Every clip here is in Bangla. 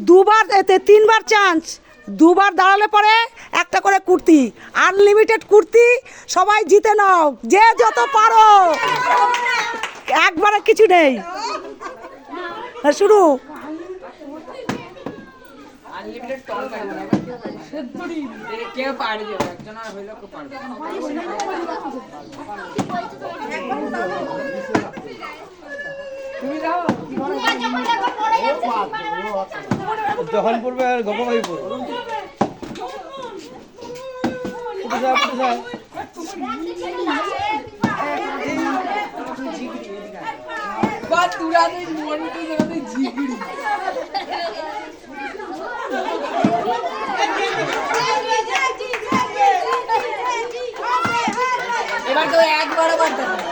দুবার তিনবার চান্স, দুবার দাঁড়ালে পরে একটা করে কুর্তি, আনলিমিটেড কুর্তি, সবাই জিতে নাও, যে যত পারো, একবারে কিছু নেই। শুরু। যখন পড়বে আর গপভাই পড়বে। এবার তো একবার করতে হবে।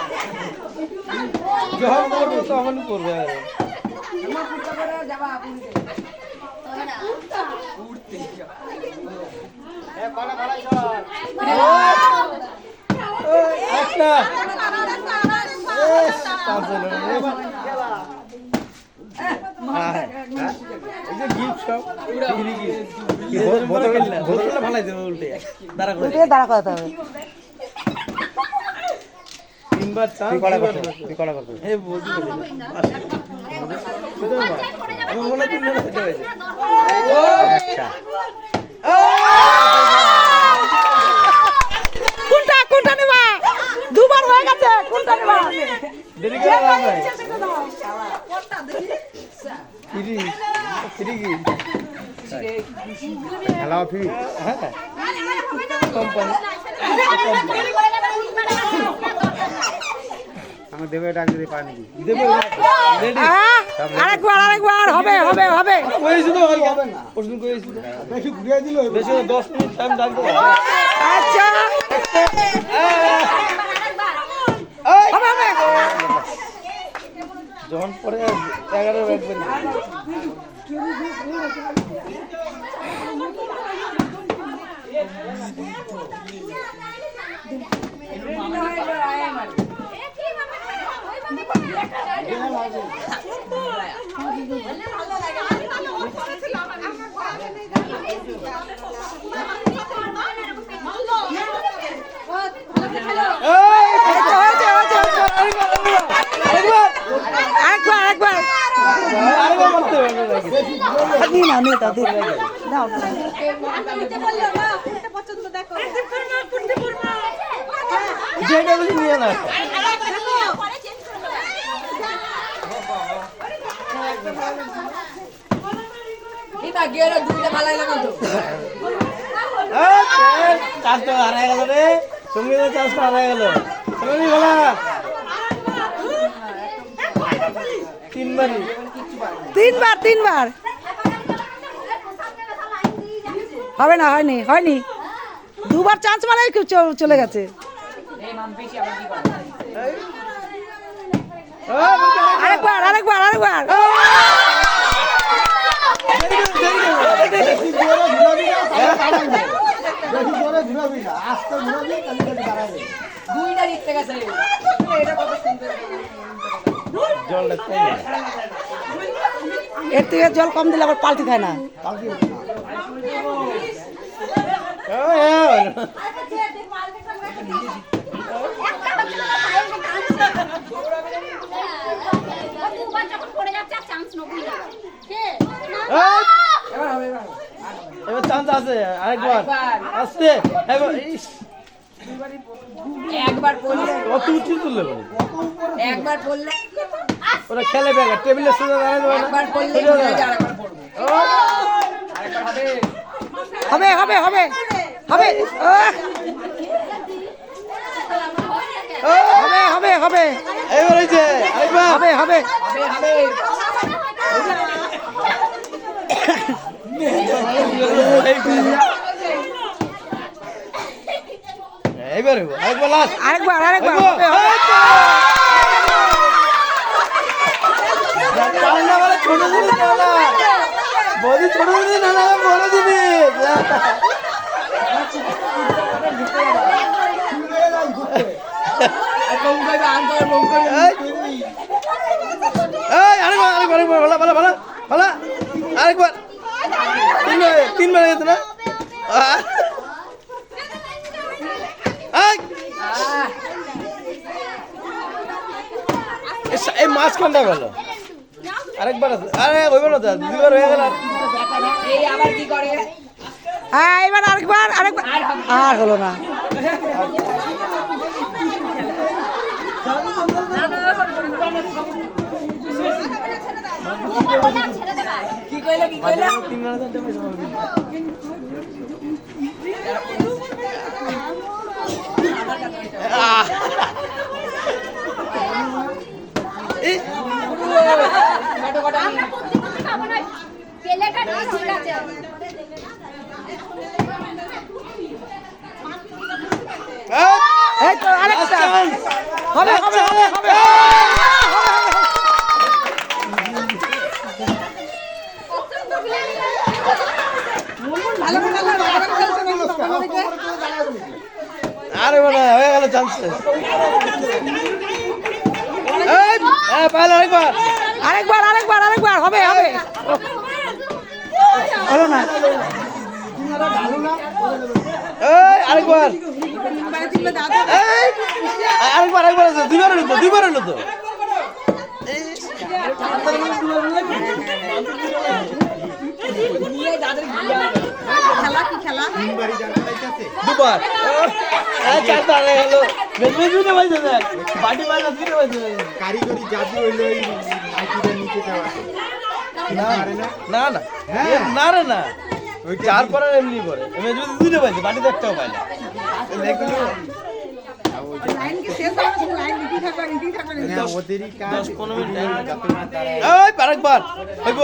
যখন পড়বে তখন পড়বে আর একটা দাঁড়া করাতে হবে। তিনবার চান্স কোনটা কোনটা নেবা? দুবার হয়ে গেছে, কোনটা নেবা? দেরি করে খেলা ফি হ্যাঁ কোম্পানি আমি দেবে ডাক দিতে পারি দেবে রেডি আরেকবার আরেকবার হবে হবে হবে। কইছি তো হবে না প্রশ্ন কইছি তো বেশি ঘুরিয়ে দিল বেশি 10 মিনিট টাইম লাগবে। আচ্ছা হবে হবে। যখন পরে 11 ব্যাগ করি তিনবার তিনবার হবে না, হয়নি হয়নি, দুবার চান্স মানে চলে গেছে। আরেকবার আরেকবার আরেকবার এর থেকে জল কম দিলে আবার পাল্টি খায় না। এবার চান্স আছে আরেকবার আসতে একবার পড়লে কত উঁচু তুললে একবার পড়লে ওরা খেলে ব্যাগ টেবিলের সাথে একবার পড়লে আরেকবার পড়বে। হবে হবে হবে হবে হবে হবে হবে এবার হয়েছে আরেকবার হবে হবে এইবার আরেকবার লাস্ট আরেকবার আরেকবার হবে হবে। ছোট জিনিস বডি ছোট জিনিস না বড় জিনিস আরেকবার আরেকবার ভালো ভালো ভালো ভালো আরেকবার তিনবার গেছে না এই মাঝখানটা গেল আরেকবার আছে আরে হইব না তো দুবার হয়ে গেল এই আবার কি করে হ্যাঁ এবার আরেকবার আরেকবার আর হলো না কি কইলো কি কইলো এই তো আরেকটা হবে হবে হবে হবে আরে মানে হয়ে গেল চান্স পাইল আরেকবার আরেকবার আরেকবার আরেকবার হবে হবে হলো না আরেকবার আরেকবার আরেকবার আছে দুইবার হলো তো দুবার চারবার হলো মেজুনে বলছে দেখ বাটি বাজা দিতে বলছে কারিগরি জাদু হইলো এই আইটিটা নিচে যাওয়া না না না না রে না ওই চার পরে এমনি করে মেজু দিতে বলছে বাটি দেখতেও পাই না দেখুন ওদেরই কাজ 10-15 মিনিট টাইম যত না তারা এই আরেকবার হইব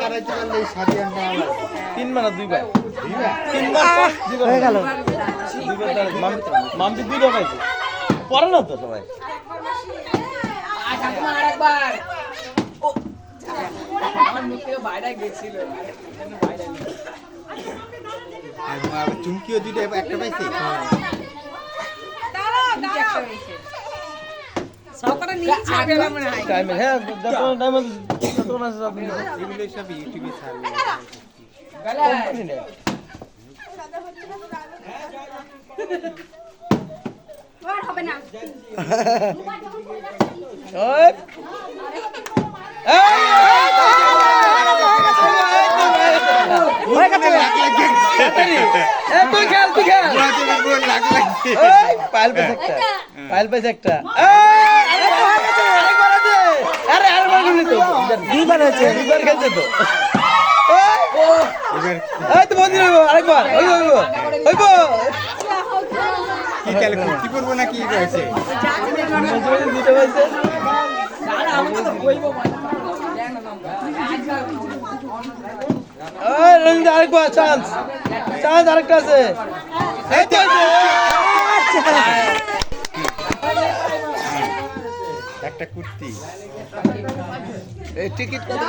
তারা চলে সাজিয়ে নেওয়া তিনবার না দুইবার হয়ে গেল মামতি দুইটা পাইছে পরে না তো সবাই আরেকবার আমার মুখ থেকে বাইরে গেছিল আর চুমকিও দুইটা একটা পাইছে টাইমে হ্যাঁ যখন টাইমে তখন আছে আপনি এগুলো সব ইউটিউবে ছাড়বে হবে না ওই হয়ে গেছে তুই খেল লাগ লাগছে পাইল পাইছে একটা আরে আরেকবার তো দুইবার হয়েছে দুইবার খেলছে তো এবার এই তো বন্ধু আরেকবার হইব কি কাল কি করব না কি কইছে দুটো হয়েছে রঞ্জিত আরেকবার চান্স আরেকটা আছে এই তো একটা কুর্তি এই টিকিট কত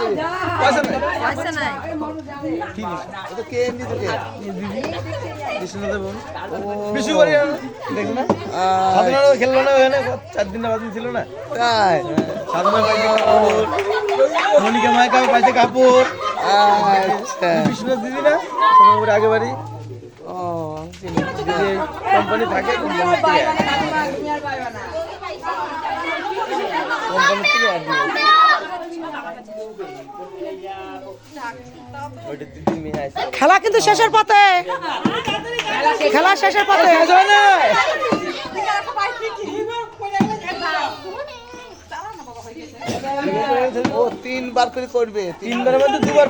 পয়সা নাই পয়সা নাই কি এটা কে এমনি তো কে বিষ্ণু দেব বিশু বাড়ি দেখ না সাধনা খেললো না ওখানে 4 দিন না 5 দিন ছিল না তাই সাধনা পাইছে কাপড় মনিকা মাইকা পাইছে কাপড় আচ্ছা বিষ্ণু দিদি না তোমার আগে বাড়ি ও দিদি কোম্পানি থাকে কোম্পানি থেকে খেলা কিন্তু শেষের পথে খেলা শেষের পথে ও তিনবার করে করবে তিনবারের মধ্যে দুবার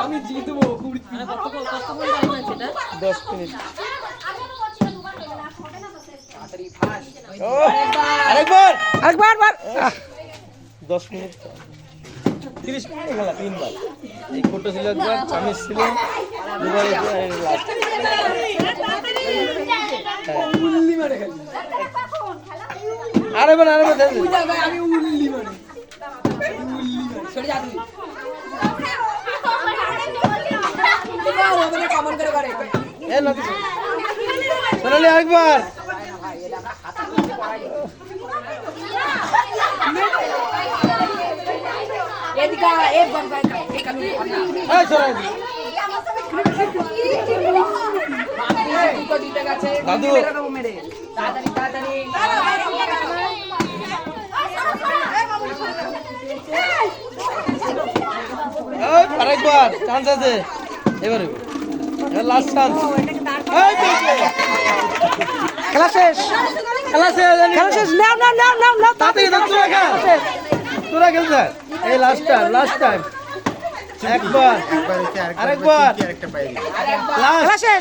আমি জিতবো 10 মিনিট আরেকবার একবার 10 মিনিট 30 মিনিট খেলা তিনবার এই কোটো ছিল একবার চামিস ছিল দুবার লাস্ট আরেকবার আমি উল্লি মানে সরে যা তুই কমন করে করে এ না সোনালি আরেকবার এদিকে এ বাবা এ কালু এই সরাই দি। দুটো দিতে গেছে দাদু। মেরে দেবো মেরে তাড়াতাড়ি তাড়াতাড়ি এই আরেকবার চান্স আছে এবারে লাস্ট চান্স এই তো, খেলা শেষ খেলা শেষ খেলা শেষ নাও নাও নাও নাও নাও তাড়াতাড়ি দাও, তোরা খেল তোরা খেল স্যার এই লাস্ট টাইম একবার একবার এসে আরেকবার আরেকবার। চিমটি আরেকটা পাইনি লাস্ট খেলা শেষ